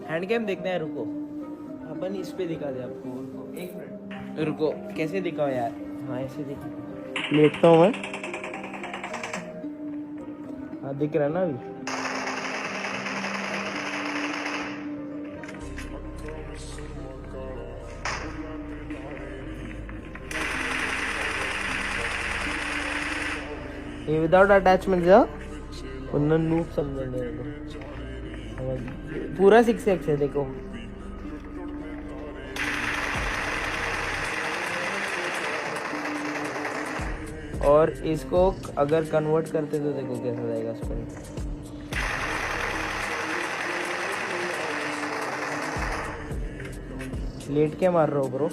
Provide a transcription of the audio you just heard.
Hand cam देखना है, रुको अपन इस पे दिखा दे आपको। रुको 1 मिनट, रुको कैसे दिखाओ यार। हाँ ऐसे दिखा, लेटता हूँ मैं। हाँ दिख रहा है ना अभी। ये विदाउट अटैचमेंट जा उन्नन नूप समझने को पूरा 6x है देखो। और इसको अगर कन्वर्ट करते तो देखो कैसा जाएगा इस पर। लेट के मार रहा हो ब्रो।